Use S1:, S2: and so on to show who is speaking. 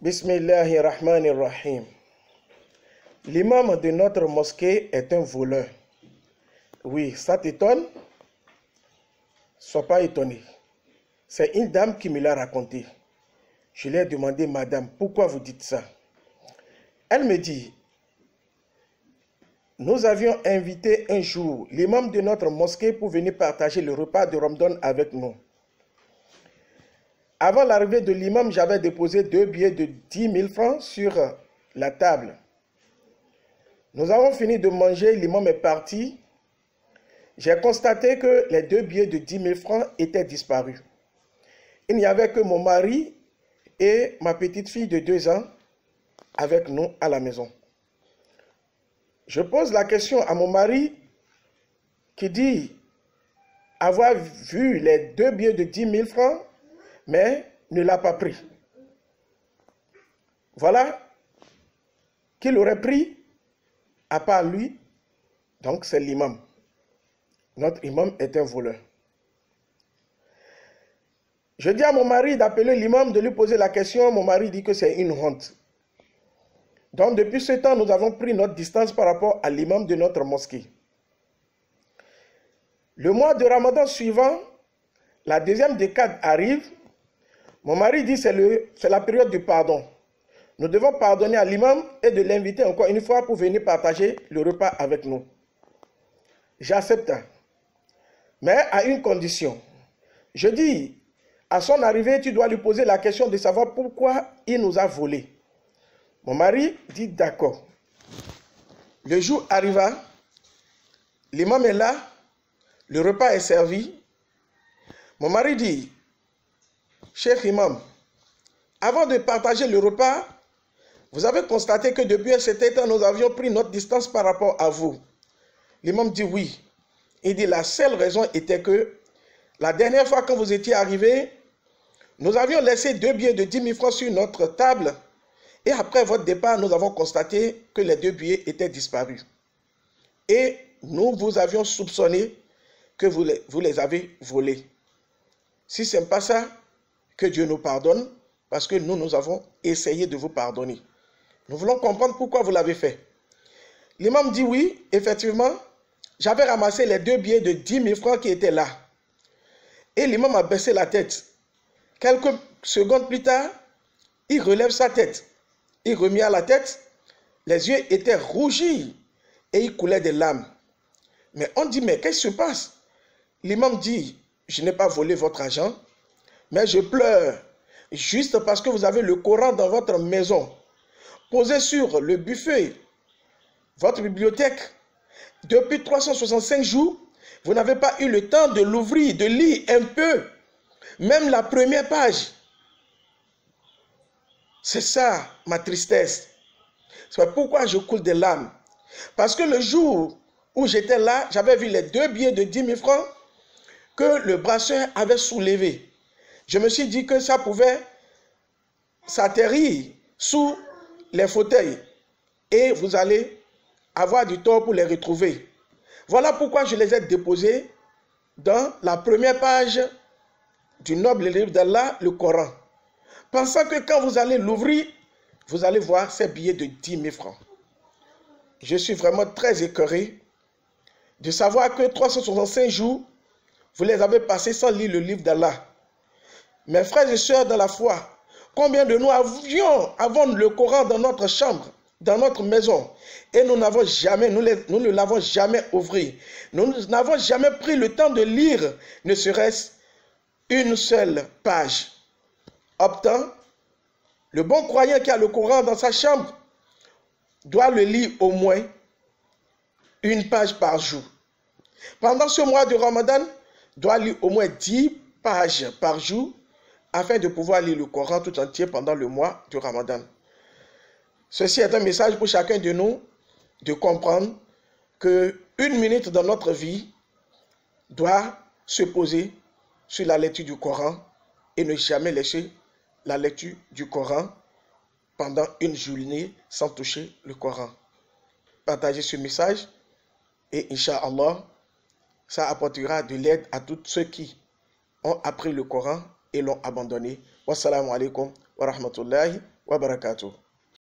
S1: Bismillahirrahmanirrahim. L'imam de notre mosquée est un voleur. Oui, ça t'étonne? Sois pas étonné. C'est une dame qui me l'a raconté. Je lui ai demandé, madame, pourquoi vous dites ça? Elle me dit, nous avions invité un jour l'imam de notre mosquée pour venir partager le repas de Ramadan avec nous. Avant l'arrivée de l'imam, j'avais déposé 2 billets de 10 000 francs sur la table. Nous avons fini de manger, l'imam est parti. J'ai constaté que les 2 billets de 10 000 francs étaient disparus. Il n'y avait que mon mari et ma petite fille de 2 ans avec nous à la maison. Je pose la question à mon mari qui dit avoir vu les 2 billets de 10 000 francs, mais ne l'a pas pris. Voilà qu'il aurait pris à part lui, donc c'est l'imam. Notre imam est un voleur. Je dis à mon mari d'appeler l'imam, de lui poser la question. Mon mari dit que c'est une honte. Donc depuis ce temps, nous avons pris notre distance par rapport à l'imam de notre mosquée. Le mois de Ramadan suivant, la deuxième décade arrive. Mon mari dit que c'est la période du pardon. Nous devons pardonner à l'imam et de l'inviter encore une fois pour venir partager le repas avec nous. J'accepte. Mais à une condition. Je dis, à son arrivée, tu dois lui poser la question de savoir pourquoi il nous a volé. Mon mari dit d'accord. Le jour arriva, l'imam est là, le repas est servi. Mon mari dit, cher imam, avant de partager le repas, vous avez constaté que depuis un certain temps, nous avions pris notre distance par rapport à vous. L'imam dit oui. Il dit la seule raison était que la dernière fois quand vous étiez arrivé, nous avions laissé 2 billets de 10 000 francs sur notre table et après votre départ, nous avons constaté que les 2 billets étaient disparus. Et nous vous avions soupçonné que vous les avez volés. Si ce n'est pas ça, que Dieu nous pardonne parce que nous avons essayé de vous pardonner. Nous voulons comprendre pourquoi vous l'avez fait. L'imam dit oui, effectivement, j'avais ramassé les 2 billets de 10 000 francs qui étaient là. Et l'imam a baissé la tête. Quelques secondes plus tard, il relève sa tête. Il remet à la tête, les yeux étaient rougis et il coulait des larmes. Mais on dit, mais qu'est-ce qui se passe? L'imam dit, je n'ai pas volé votre argent, mais je pleure juste parce que vous avez le Coran dans votre maison, posé sur le buffet, votre bibliothèque. Depuis 365 jours, vous n'avez pas eu le temps de l'ouvrir, de lire un peu, même la première page. C'est ça ma tristesse. C'est pourquoi je coule des larmes. Parce que le jour où j'étais là, j'avais vu les 2 billets de 10 000 francs que le brasseur avait soulevés. Je me suis dit que ça pouvait s'atterrir sous les fauteuils et vous allez avoir du tort pour les retrouver. Voilà pourquoi je les ai déposés dans la première page du noble livre d'Allah, le Coran. Pensant que quand vous allez l'ouvrir, vous allez voir ces billets de 10 000 francs. Je suis vraiment très écœuré de savoir que 365 jours, vous les avez passés sans lire le livre d'Allah. Mes frères et sœurs dans la foi, combien de nous avons le Coran dans notre chambre, dans notre maison, et nous ne l'avons jamais ouvert. Nous n'avons jamais pris le temps de lire, ne serait-ce une seule page. Pourtant, le bon croyant qui a le Coran dans sa chambre doit le lire au moins une page par jour. Pendant ce mois de Ramadan, doit lire au moins 10 pages par jour afin de pouvoir lire le Coran tout entier pendant le mois de Ramadan. Ceci est un message pour chacun de nous de comprendre que 1 minute dans notre vie doit se poser sur la lecture du Coran et ne jamais laisser la lecture du Coran pendant une journée sans toucher le Coran. Partagez ce message et Inch'Allah, ça apportera de l'aide à tous ceux qui ont appris le Coran et l'ont abandonné. Wassalamu alaikum wa rahmatullahi wa barakatuh.